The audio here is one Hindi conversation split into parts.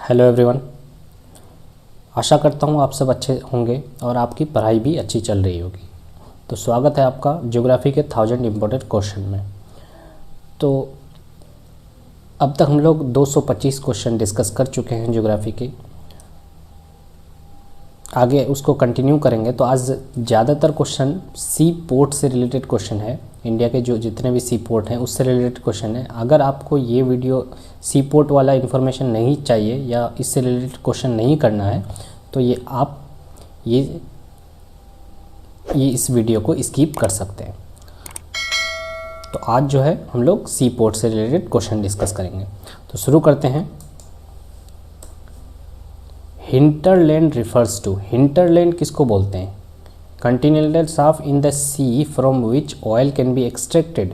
हेलो एवरीवन, आशा करता हूँ आप सब अच्छे होंगे और आपकी पढ़ाई भी अच्छी चल रही होगी। तो स्वागत है आपका ज्योग्राफी के 1000 इम्पोर्टेंट क्वेश्चन में। तो अब तक हम लोग 225 क्वेश्चन डिस्कस कर चुके हैं ज्योग्राफी के। आगे उसको कंटिन्यू करेंगे। तो आज ज़्यादातर क्वेश्चन सी पोर्ट से रिलेटेड क्वेश्चन है। इंडिया के जो जितने भी सी पोर्ट हैं उससे रिलेटेड क्वेश्चन है। अगर आपको ये वीडियो सी पोर्ट वाला इन्फॉर्मेशन नहीं चाहिए या इससे रिलेटेड क्वेश्चन नहीं करना है तो ये इस वीडियो को स्किप कर सकते हैं। तो आज जो है हम लोग सी पोर्ट से रिलेटेड क्वेश्चन डिस्कस करेंगे। तो शुरू करते हैं। हिंटरलैंड रिफर्स टू, हिंटरलैंड किसको बोलते हैं? Continental shelf in the sea from which oil can be extracted.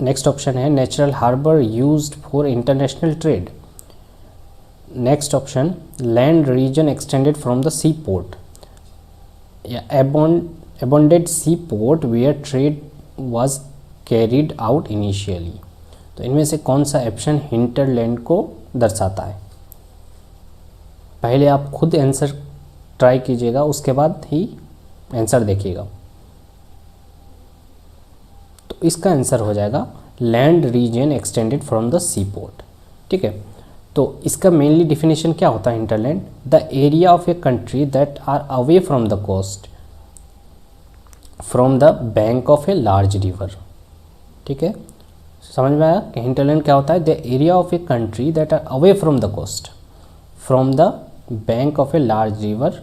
Next option है natural harbour used for international trade. Next option land region extended from the sea port या abundant sea port where trade was carried out initially। तो इनमें से कौन सा ऑप्शन हिंटरलैंड को दर्शाता है? पहले आप खुद आंसर ट्राई कीजिएगा, उसके बाद ही आंसर देखिएगा। तो इसका आंसर हो जाएगा land region extended from the sea port. ठीक है, तो इसका मेनली डिफिनेशन क्या होता है? Hinterland the area of a country that are away from the coast from the bank of a large river. ठीक है, समझ में आया कि हिंटरलैंड क्या होता है? The area of a country that are away from the coast from the bank of a large river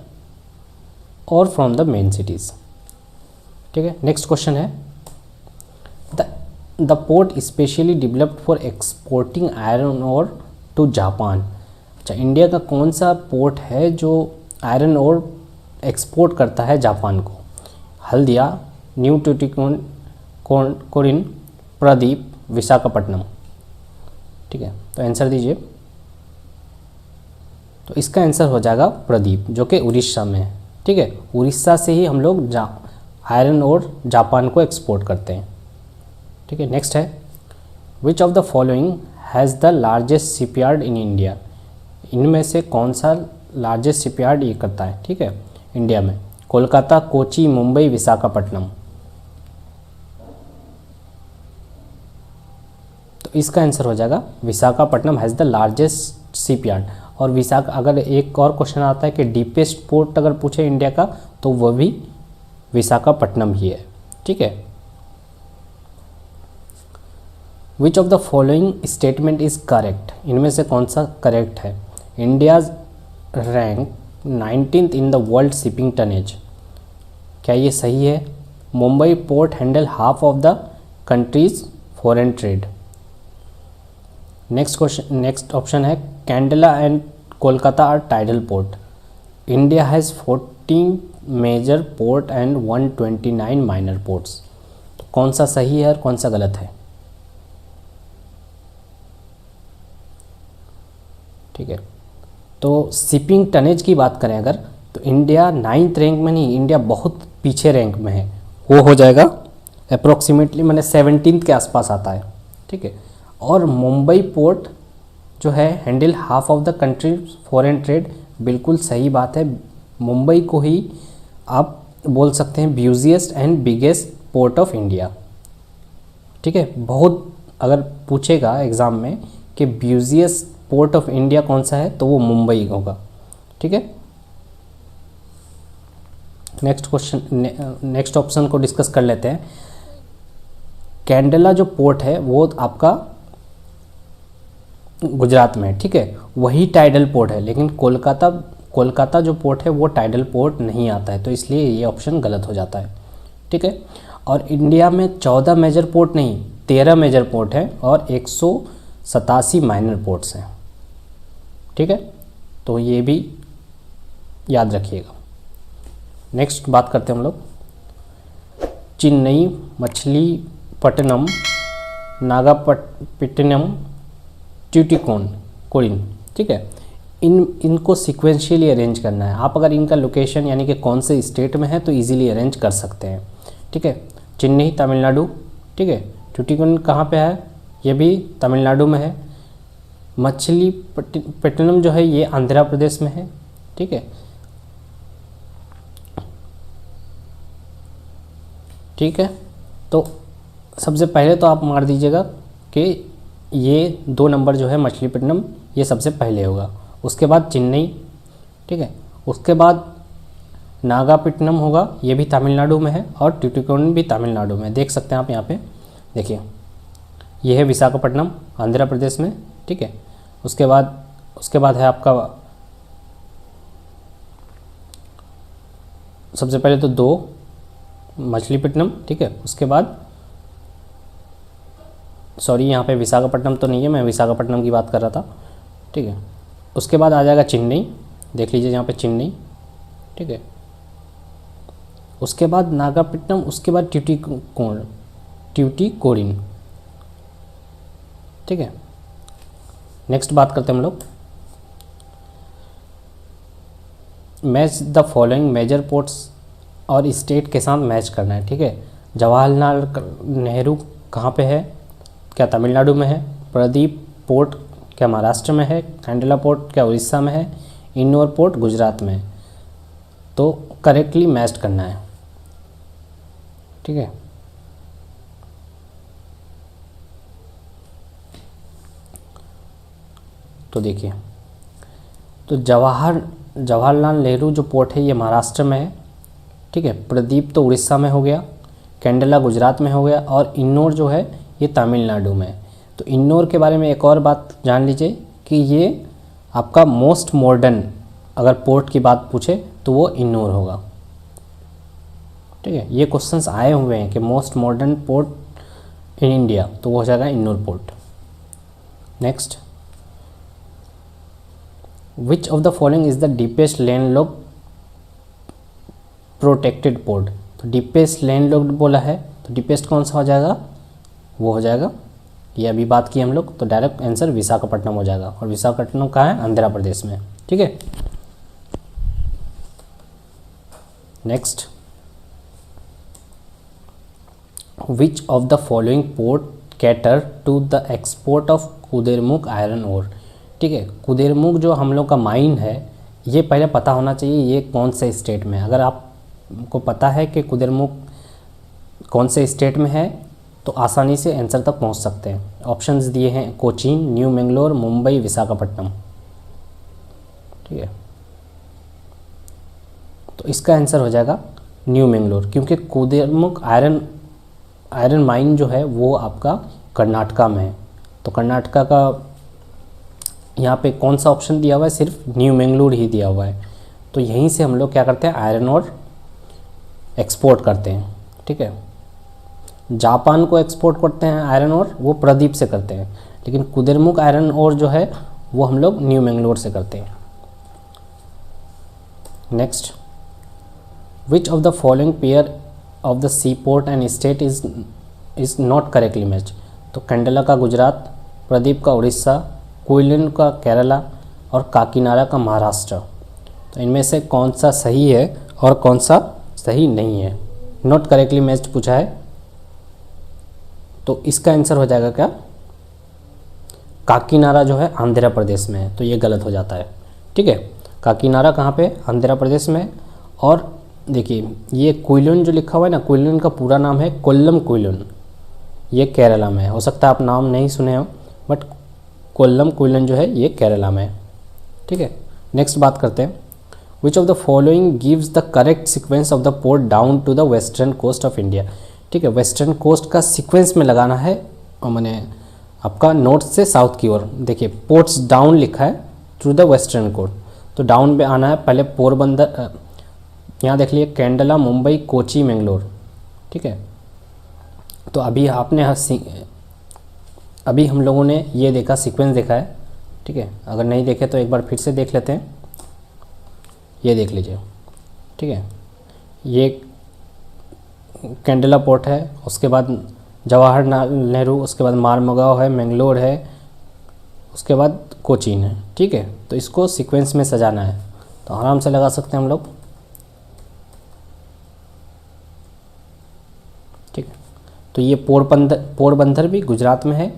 और फ्रॉम द मेन सिटीज़। ठीक है, नेक्स्ट क्वेश्चन है the port specially developed for exporting iron ore to Japan. अच्छा, इंडिया का कौन सा पोर्ट है जो आयरन ओर एक्सपोर्ट करता है जापान को? हल्दिया, न्यू टुटिकोन, कोरिन, प्रदीप, विशाखापट्टनम। ठीक है, तो आंसर दीजिए। तो इसका आंसर हो जाएगा प्रदीप, जो कि उड़ीसा में है। ठीक है, उड़ीसा से ही हम लोग आयरन और जापान को एक्सपोर्ट करते हैं। ठीक है, नेक्स्ट है which of the following has the largest shipyard in India. इनमें से कौन सा लार्जेस्ट शिपयार्ड ये करता है? ठीक है, इंडिया में कोलकाता, कोची, मुंबई, विशाखापट्टनम। तो इसका आंसर हो जाएगा Visakhapatnam has the largest shipyard. और अगर एक और क्वेश्चन आता है कि डीपेस्ट पोर्ट अगर पूछे इंडिया का तो वह भी विशाखापट्टनम ही है। ठीक है, which of the following statement is correct. इनमें से कौन सा करेक्ट है? India's rank 19th in the world shipping tonnage. क्या ये सही है? Mumbai port handle half of the country's foreign trade. Next option है Kandla and Kolkata are tidal port. India has 14 major port and 129 minor ports. तो कौन सा सही है और कौन सा गलत है? ठीक है, तो शिपिंग टनेज की बात करें अगर तो इंडिया 9th रैंक में नहीं, इंडिया बहुत पीछे रैंक में है। वो हो जाएगा अप्रोक्सीमेटली मैंने 17th के आसपास आता है। ठीक है, और मुंबई पोर्ट जो है handle half of the country foreign trade, बिल्कुल सही बात है। मुंबई को ही आप बोल सकते हैं busiest and biggest port of India. ठीक है, बहुत अगर पूछेगा एग्ज़ाम में कि ब्यूजिएस्ट पोर्ट ऑफ इंडिया कौन सा है तो वो मुंबई होगा। ठीक है, नेक्स्ट ऑप्शन को डिस्कस कर लेते हैं। कैंडला जो पोर्ट है वो आपका गुजरात में है। ठीक है, वही टाइडल पोर्ट है, लेकिन कोलकाता जो पोर्ट है वो टाइडल पोर्ट नहीं आता है, तो इसलिए ये ऑप्शन गलत हो जाता है। ठीक है, और इंडिया में 14 मेजर पोर्ट नहीं 13 मेजर पोर्ट है और 187 माइनर पोर्ट्स हैं। ठीक है, तो ये भी याद रखिएगा। नेक्स्ट बात करते हैं हम लोग चेन्नई, मछलीपट्टनम, नागपट्टिनम, ट्यूटिकोन, कोरिन। ठीक है, इनको सिक्वेंशियली अरेंज करना है। आप अगर इनका लोकेशन यानी कि कौन से स्टेट में है तो इजीली अरेंज कर सकते हैं। ठीक है, चेन्नई तमिलनाडु। ठीक है, ट्यूटिकोन कहाँ पे है? ये भी तमिलनाडु में है। मछलीपट्टनम जो है ये आंध्र प्रदेश में है, ठीक है। ठीक है, तो सबसे पहले तो आप मार दीजिएगा कि ये 2 नंबर जो है मछलीपट्टनम ये सबसे पहले होगा, उसके बाद चेन्नई, ठीक है, उसके बाद नागापट्टिनम होगा, ये भी तमिलनाडु में है, और ट्यूटिकोरिन भी तमिलनाडु में, देख सकते हैं आप यहाँ पे, देखिए ये है विशाखापट्टनम आंध्र प्रदेश में, ठीक है। उसके बाद है आपका सबसे पहले तो 2 मछलीपट्टनम, ठीक है। उसके बाद सॉरी यहाँ पे विशाखापट्टनम तो नहीं है, मैं विशाखापट्टनम की बात कर रहा था, ठीक है। उसके बाद आ जाएगा चेन्नई, देख लीजिए यहाँ पे चेन्नई, ठीक है। उसके बाद नागापट्टिनम, उसके बाद ट्यूटिकोरिन, ठीक है। नेक्स्ट बात करते हैं हम लोग, match the following major ports और स्टेट के साथ मैच करना है, ठीक है। जवाहरलाल नेहरू कहाँ पे है, क्या तमिलनाडु में है, प्रदीप पोर्ट क्या महाराष्ट्र में है, कैंडला पोर्ट क्या उड़ीसा में है, इन्नोर पोर्ट गुजरात में है, तो करेक्टली मैच करना है, ठीक है। तो देखिए, तो जवाहरलाल नेहरू जो पोर्ट है ये महाराष्ट्र में है, ठीक है। प्रदीप तो उड़ीसा में हो गया, कैंडला गुजरात में हो गया, और इन्नोर जो है ये तमिलनाडु में है। तो इन्नोर के बारे में एक और बात जान लीजिए कि ये आपका मोस्ट मॉडर्न अगर पोर्ट की बात पूछे तो वो इन्नोर होगा, ठीक है। ये क्वेश्चंस आए हुए हैं कि most modern port in India, तो वो हो जाएगा Ennore port. Next, which of the following is the deepest landlocked protected port, तो डीपेस्ट लैंडलॉक्ड बोला है, तो डीपेस्ट कौन सा हो जाएगा, वो हो जाएगा, ये अभी बात की हम लोग, तो डायरेक्ट आंसर विशाखापट्टनम हो जाएगा, और विशाखापट्टनम कहाँ है, आंध्र प्रदेश में, ठीक है। Next, which of the following port cater to the export of Kudremukh iron ore, ठीक है। कुदेरमुख जो हम लोग का माइन है, ये पहले पता होना चाहिए ये कौन से स्टेट में है। अगर आपको पता है कि कुदेरमुख कौन से स्टेट में है तो आसानी से आंसर तक पहुंच सकते हैं। ऑप्शंस दिए हैं कोचीन, न्यू मैंगलोर, मुंबई, विशाखापट्टनम, ठीक है। तो इसका आंसर हो जाएगा न्यू मैंगलोर, क्योंकि कुदेरमुख आयरन माइन जो है वो आपका कर्नाटका में है। तो कर्नाटका का यहाँ पे कौन सा ऑप्शन दिया हुआ है, सिर्फ न्यू मैंगलोर ही दिया हुआ है। तो यहीं से हम लोग क्या करते हैं, आयरन और एक्सपोर्ट करते हैं, ठीक है। जापान को एक्सपोर्ट करते हैं आयरन और, वो प्रदीप से करते हैं, लेकिन कुदेरमुख आयरन और जो है वो हम लोग न्यू मैंगलोर से करते हैं। Next, which of the following pair of the sea port and state is not correctly match, तो कैंडला का गुजरात, प्रदीप का उड़ीसा, क्विलिन का केरला, और काकीनाडा का महाराष्ट्र। तो इनमें से कौन सा सही है और कौन सा सही नहीं है, नॉट करेक्टली मैच पूछा है, तो इसका आंसर हो जाएगा क्या, काकीनाडा जो है आंध्र प्रदेश में है, तो ये गलत हो जाता है, ठीक है। काकीनाडा कहाँ पे, आंध्र प्रदेश में। और देखिए ये क्विलिन जो लिखा हुआ है ना, क्विलिन का पूरा नाम है कोल्लम क्विलिन, ये केरला में है। हो सकता है आप नाम नहीं सुने हो, बट कोल्लम क्विलिन जो है ये केरला में है, ठीक है। नेक्स्ट बात करते हैं, which of the following gives the correct sequence of the port down to the western coast of India, ठीक है। वेस्टर्न कोस्ट का सीक्वेंस में लगाना है, और मैंने आपका नॉर्थ से साउथ की ओर, देखिए पोर्ट्स डाउन लिखा है थ्रू द वेस्टर्न कोस्ट, तो डाउन पे आना है पहले पोरबंदर, यहाँ देख लीजिए कैंडला, मुंबई, कोची, मैंगलोर, ठीक है। तो अभी हम लोगों ने ये देखा, सीक्वेंस देखा है, ठीक है। अगर नहीं देखे तो एक बार फिर से देख लेते हैं, ये देख लीजिए, ठीक है। ये कैंडला पोर्ट है, उसके बाद जवाहरलाल नेहरू, उसके बाद मारमुगाव है, मैंगलोर है, उसके बाद कोचीन है, ठीक है। तो इसको सीक्वेंस में सजाना है, तो आराम से लगा सकते हैं हम लोग, ठीक है। तो ये पोरबंदर भी गुजरात में है,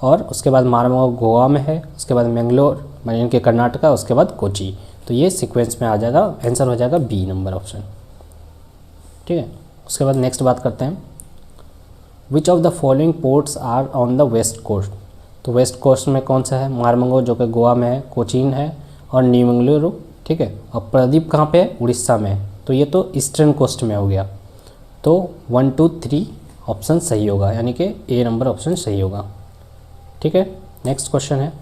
और उसके बाद मारमगांव गोवा में है, उसके बाद मैंगलोर यानी कि कर्नाटका, उसके बाद कोची। तो ये सीक्वेंस में आ जाएगा, आंसर हो जाएगा बी नंबर ऑप्शन। ठीक है, उसके बाद नेक्स्ट बात करते हैं, which of the following ports are on the west coast. तो वेस्ट कोस्ट में कौन सा है, मारमंगो जो कि गोवा में है, कोचीन है और न्यू मंगलुरु। ठीक है, और प्रदीप कहाँ पे है, उड़ीसा में है। तो ये तो ईस्टर्न कोस्ट में हो गया। तो 1 2 3 ऑप्शन सही होगा, यानी कि ए नंबर ऑप्शन सही होगा। ठीक है, नेक्स्ट क्वेश्चन है,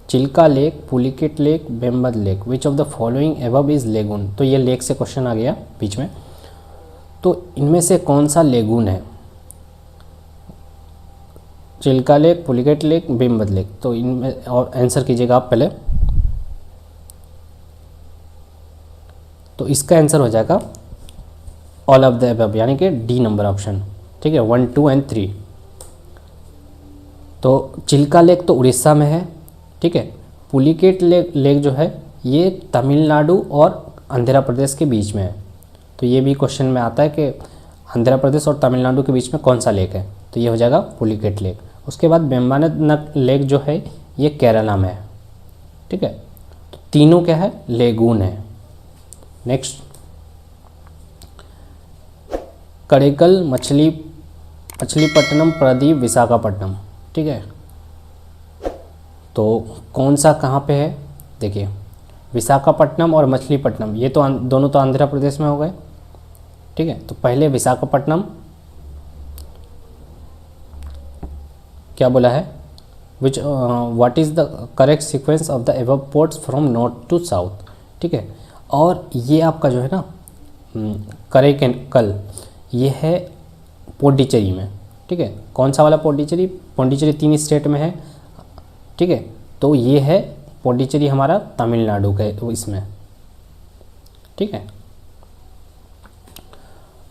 Chilka lake, Pulicat lake, Vembanad lake, which of the following above is lagoon. तो ये लेक से क्वेश्चन आ गया बीच में। तो इनमें से कौन सा लेगून है, Chilka lake, Pulicat lake, Vembanad lake. तो इनमें और आंसर कीजिएगा आप पहले। तो इसका आंसर हो जाएगा ऑल ऑफ द अबव, यानी कि डी नंबर ऑप्शन। ठीक है, 1 2 एंड 3। तो चिल्का लेक तो उड़ीसा में है। ठीक है, पुलिकेट लेक जो है ये तमिलनाडु और आंध्र प्रदेश के बीच में है। तो ये भी क्वेश्चन में आता है कि आंध्र प्रदेश और तमिलनाडु के बीच में कौन सा लेक है। तो ये हो जाएगा पुलिकेट लेक। उसके बाद बेम्बानद लेक जो है ये केरला में है। ठीक है, तो तीनों क्या है, लेगून है। नेक्स्ट, कड़ेकल, मछलीपट्टनम, प्रदीप, विशाखापट्टनम। ठीक है, तो कौन सा कहाँ पे है, देखिए विशाखापट्टनम और मछलीपट्टनम ये तो दोनों तो आंध्र प्रदेश में हो गए। ठीक है, तो पहले विशाखापट्टनम क्या बोला है, which what is the correct sequence of the above ports from north to south. ठीक है, और ये आपका जो है ना कल ये है पौंडीचेरी में। ठीक है, कौन सा वाला पौंडीचेरी, पौंडीचेरी 3 स्टेट में है। ठीक है, तो ये है पौंडीचेरी हमारा तमिलनाडु के इसमें। ठीक है,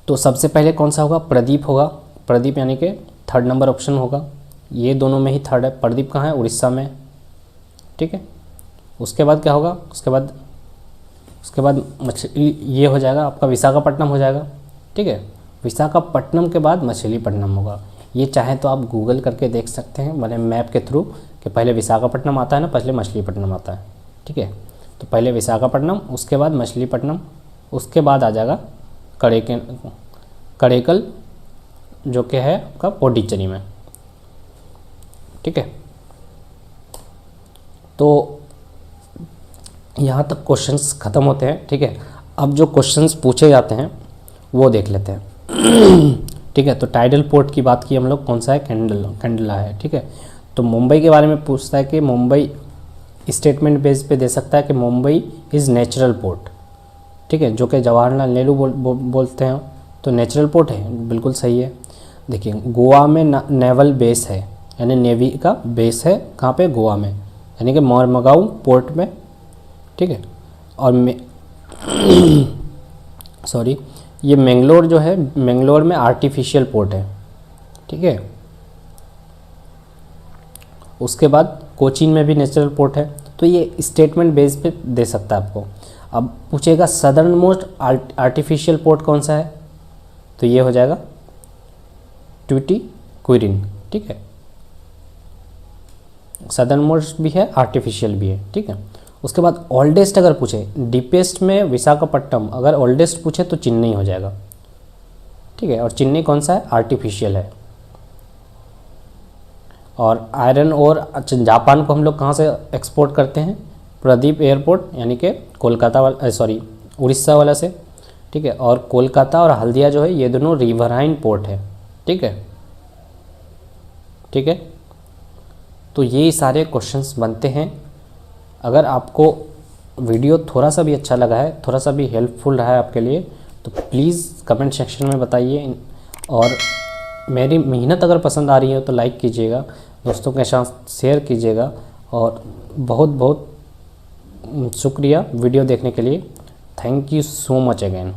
तो सबसे पहले कौन सा होगा, प्रदीप होगा। प्रदीप यानी कि 3rd नंबर ऑप्शन होगा। ये दोनों में ही 3rd है। प्रदीप कहाँ है, उड़ीसा में। ठीक है, उसके बाद क्या होगा, उसके बाद ये हो जाएगा आपका विशाखापट्टनम हो जाएगा। ठीक है, विशाखापट्टनम के बाद मछलीपट्टनम होगा। ये चाहे तो आप गूगल करके देख सकते हैं मैंने मैप के थ्रू कि पहले विशाखापट्टनम आता है ना, पहले मछलीपट्टनम आता है। ठीक है, तो पहले विशाखापट्टनम, उसके बाद मछलीपट्टनम, उसके बाद आ जाएगा कड़ेकल जो कि है आपका पौंडीचेरी में। ठीक है, तो यहाँ तक क्वेश्चंस ख़त्म होते हैं। ठीक है, अब जो क्वेश्चंस पूछे जाते हैं वो देख लेते हैं। ठीक है, तो टाइडल पोर्ट की बात की हम लोग, कौन सा है, कैंडला है। ठीक है, तो मुंबई के बारे में पूछता है कि मुंबई स्टेटमेंट बेस पे दे सकता है कि मुंबई इज़ नेचुरल पोर्ट। ठीक है, जो कि जवाहरलाल नेहरू बोलते हैं, तो नेचुरल पोर्ट है, बिल्कुल सही है। देखिए गोवा में नेवल बेस है, यानी नेवी का बेस है कहाँ पे, गोवा में, यानी कि मारमगांव पोर्ट में। ठीक है, और सॉरी ये मैंगलोर जो है, मैंगलोर में आर्टिफिशियल पोर्ट है। ठीक है, उसके बाद कोचीन में भी नेचुरल पोर्ट है। तो ये स्टेटमेंट बेस पे दे सकता है आपको। अब पूछेगा सदर्न मोस्ट आर्टिफिशियल पोर्ट कौन सा है, तो ये हो जाएगा ट्यूटिकोरिन। ठीक है, सदर्न मोस्ट भी है, आर्टिफिशियल भी है। ठीक है, उसके बाद ओल्डेस्ट अगर पूछे, डीपेस्ट में विशाखापट्टनम, अगर ओल्डेस्ट पूछे तो चेन्नई हो जाएगा। ठीक है, और चेन्नई कौन सा है, आर्टिफिशियल है। और आयरन और जापान को हम लोग कहाँ से एक्सपोर्ट करते हैं, प्रदीप एयरपोर्ट, यानी कि कोलकाता वाला, सॉरी उड़ीसा वाला से। ठीक है, और कोलकाता और हल्दिया जो है ये दोनों रिवराइन पोर्ट है। ठीक है, ठीक है, तो ये सारे क्वेश्चंस बनते हैं। अगर आपको वीडियो थोड़ा सा भी अच्छा लगा है, थोड़ा सा भी हेल्पफुल रहा है आपके लिए, तो प्लीज़ कमेंट सेक्शन में बताइए। और मेरी मेहनत अगर पसंद आ रही है तो लाइक कीजिएगा, दोस्तों के साथ शेयर कीजिएगा। और बहुत बहुत शुक्रिया वीडियो देखने के लिए। Thank you so much again.